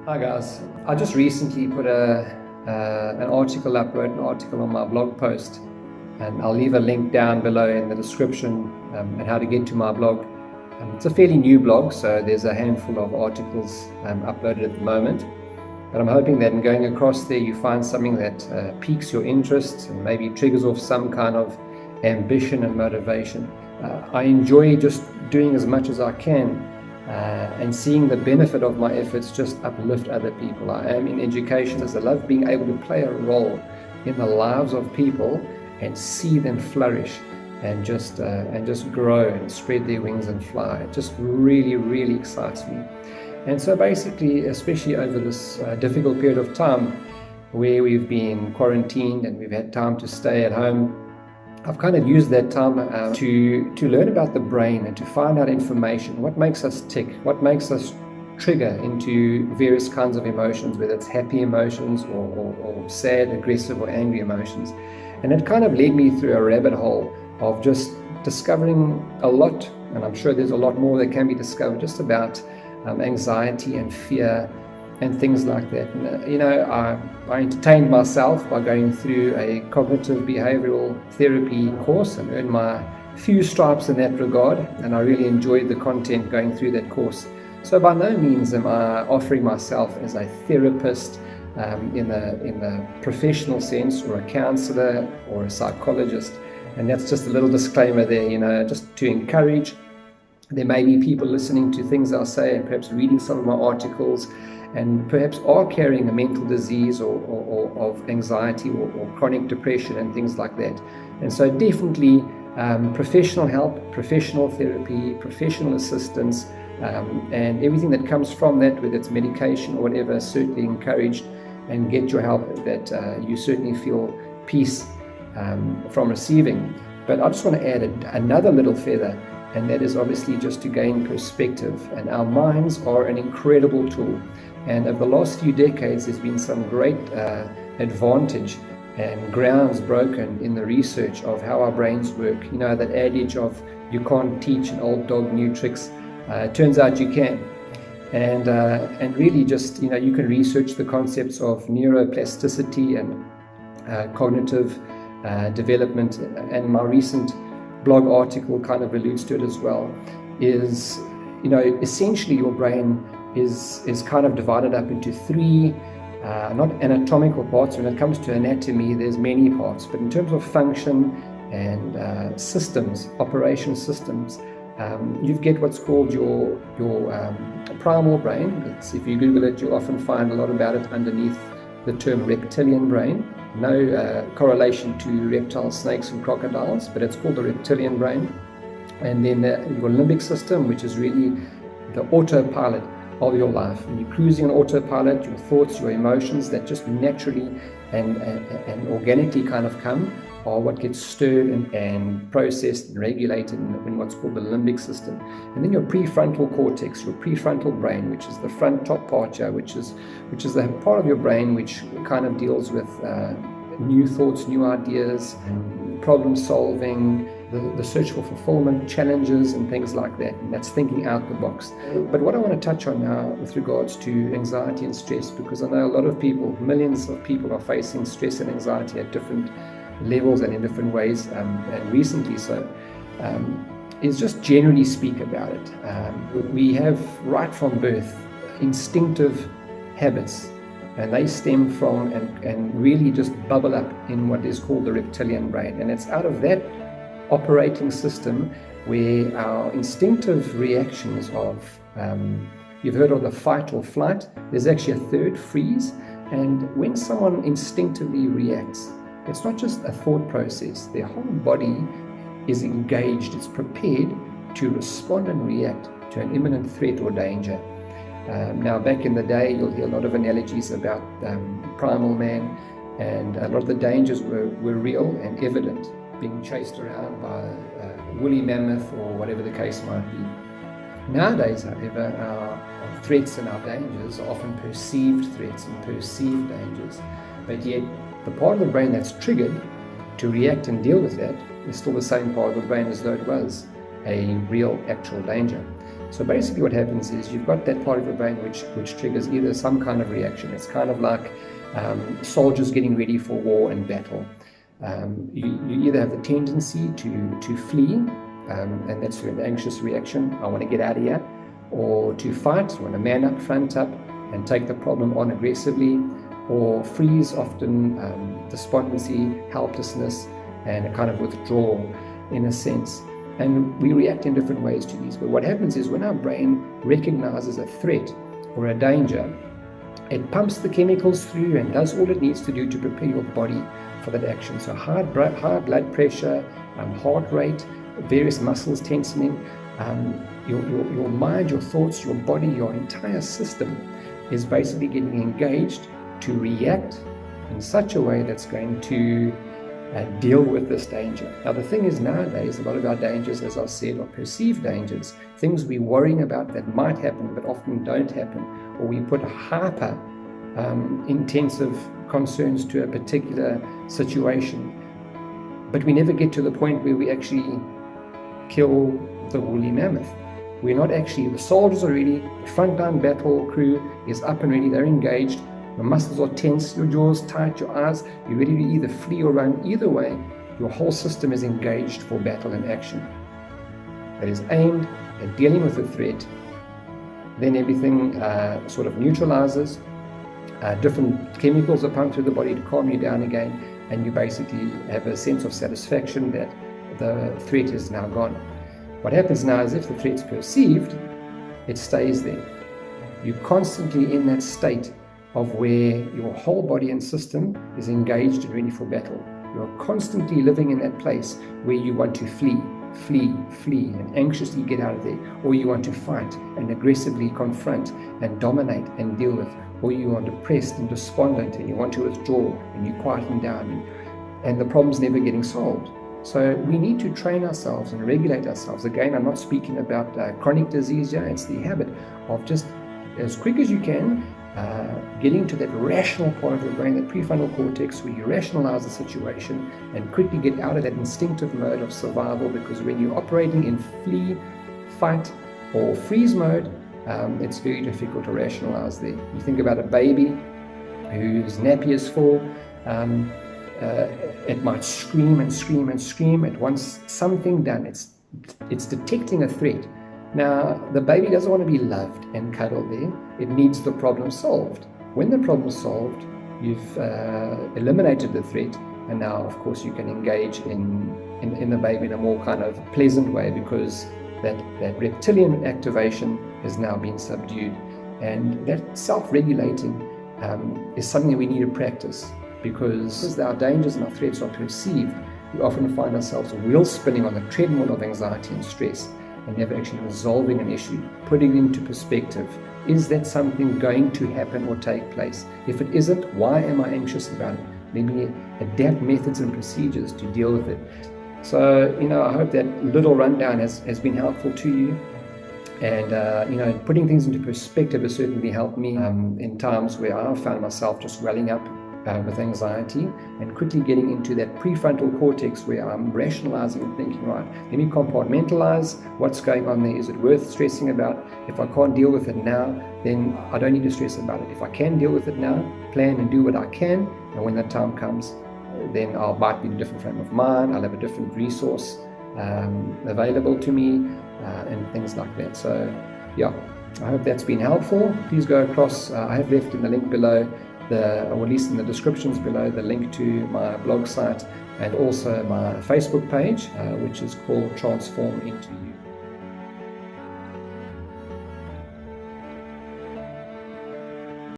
Hi guys, I just recently put an article upload, an article on my blog post, and I'll leave a link down below in the description and how to get to my blog. It's a fairly new blog, so there's a handful of articles uploaded at the moment, but I'm hoping that in going across there you find something that piques your interest and maybe triggers off some kind of ambition and motivation. I enjoy just doing as much as I can and seeing the benefit of my efforts just uplift other people. I am in education as I love being able to play a role in the lives of people and see them flourish and just grow and spread their wings and fly. It just really excites me. And so basically, especially over this difficult period of time where we've been quarantined and we've had time to stay at home, I've kind of used that time to learn about the brain and to find out information, what makes us tick, what makes us trigger into various kinds of emotions, whether it's happy emotions or sad, aggressive or angry emotions. And it kind of led me through a rabbit hole of just discovering a lot, and I'm sure there's a lot more that can be discovered just about anxiety and fear and things like that. And, I entertained myself by going through a cognitive behavioral therapy course and earned my few stripes in that regard, and I really enjoyed the content going through that course. So by no means am I offering myself as a therapist in the professional sense, or a counselor or a psychologist, and that's just a little disclaimer there, just to encourage. There may be people listening to things I'll say and perhaps reading some of my articles and perhaps are carrying a mental disease or of anxiety or chronic depression and things like that. And so definitely professional help, professional therapy, professional assistance, and everything that comes from that, whether it's medication or whatever, is certainly encouraged, and get your help that you certainly feel peace from receiving. But I just want to add another little feather, and that is obviously just to gain perspective. And our minds are an incredible tool. And over the last few decades, there's been some great advantage and grounds broken in the research of how our brains work. That adage of you can't teach an old dog new tricks. Turns out you can. And really just, you can research the concepts of neuroplasticity and cognitive development. And my recent blog article kind of alludes to it as well, is, essentially your brain is kind of divided up into three, not anatomical parts. When it comes to anatomy, there's many parts, but in terms of function and systems, operation systems, you get what's called your primal brain. If you Google it, you'll often find a lot about it underneath the term reptilian brain. No correlation to reptiles, snakes and crocodiles, but it's called the reptilian brain. And then your limbic system, which is really the autopilot of your life. When you're cruising on autopilot, your thoughts, your emotions that just naturally and organically kind of come are what gets stirred and processed and regulated in what's called the limbic system. And then your prefrontal cortex, your prefrontal brain, which is the front top part here, which is the part of your brain which kind of deals with new thoughts, new ideas, problem solving, the search for fulfillment, challenges and things like that. And that's thinking out the box. But what I want to touch on now with regards to anxiety and stress, because I know a lot of people, millions of people, are facing stress and anxiety at different levels and in different ways, and recently so, is just generally speak about it. We have, right from birth, instinctive habits, and they stem from and really just bubble up in what is called the reptilian brain. And it's out of that operating system where our instinctive reactions of, you've heard of the fight or flight, there's actually a third, freeze. And when someone instinctively reacts, it's not just a thought process, their whole body is engaged, it's prepared to respond and react to an imminent threat or danger. Now, back in the day, you'll hear a lot of analogies about primal man, and a lot of the dangers were real and evident, being chased around by a woolly mammoth or whatever the case might be. Nowadays, however, our threats and our dangers are often perceived threats and perceived dangers, but yet the part of the brain that's triggered to react and deal with that is still the same part of the brain as though it was a real, actual danger. So basically what happens is you've got that part of your brain which triggers either some kind of reaction. It's kind of like soldiers getting ready for war and battle. You either have the tendency to flee, and that's an anxious reaction, I want to get out of here, or to fight, I want to man up, front up, and take the problem on aggressively, or freeze, often despondency, helplessness, and a kind of withdrawal in a sense. And we react in different ways to these. But what happens is when our brain recognizes a threat or a danger, it pumps the chemicals through and does all it needs to do to prepare your body for that action. So high blood pressure, heart rate, various muscles tensioning, your mind, your thoughts, your body, your entire system is basically getting engaged to react in such a way that's going to deal with this danger. Now the thing is, nowadays a lot of our dangers, as I've said, are perceived dangers, things we're worrying about that might happen but often don't happen, or we put hyper intensive concerns to a particular situation, but we never get to the point where we actually kill the woolly mammoth. We're not actually, the soldiers are ready, the frontline battle crew is up and ready, they're engaged, your muscles are tense, your jaws tight, your eyes, you're ready to either flee or run. Either way, your whole system is engaged for battle and action that is aimed at dealing with the threat. Then everything sort of neutralizes, different chemicals are pumped through the body to calm you down again, and you basically have a sense of satisfaction that the threat is now gone. What happens now is if the threat's perceived, it stays there. You're constantly in that state of where your whole body and system is engaged and ready for battle. You're constantly living in that place where you want to flee, and anxiously get out of there, or you want to fight and aggressively confront and dominate and deal with, or you are depressed and despondent and you want to withdraw and you quieten down, and the problem's never getting solved. So we need to train ourselves and regulate ourselves. Again, I'm not speaking about chronic disease here. It's the habit of just as quick as you can getting to that rational part of the brain, that prefrontal cortex, where you rationalize the situation and quickly get out of that instinctive mode of survival, because when you're operating in flee, fight, or freeze mode, it's very difficult to rationalize there. You think about a baby whose nappy is full, it might scream and scream and scream. It wants something done. It's detecting a threat. Now, the baby doesn't want to be loved and cuddled there. It needs the problem solved. When the problem's solved, you've eliminated the threat, and now, of course, you can engage in the baby in a more kind of pleasant way, because that reptilian activation has now been subdued. And that self-regulating is something that we need to practice, because our dangers and our threats are perceived. We often find ourselves wheel spinning on the treadmill of anxiety and stress, and never actually resolving an issue, putting it into perspective. Is that something going to happen or take place? If it isn't, why am I anxious about it? Maybe adapt methods and procedures to deal with it. So, I hope that little rundown has been helpful to you. And, putting things into perspective has certainly helped me in times where I found myself just welling up with anxiety, and quickly getting into that prefrontal cortex where I'm rationalizing and thinking, right, let me compartmentalize what's going on there. Is it worth stressing about? If I can't deal with it now, then I don't need to stress about it. If I can deal with it now, plan and do what I can, and when that time comes, then I might be in a different frame of mind, I'll have a different resource available to me, and things like that. So yeah, I hope that's been helpful. Please go across, I have left in the link below, or at least in the descriptions below, the link to my blog site and also my Facebook page, which is called Transform Into You.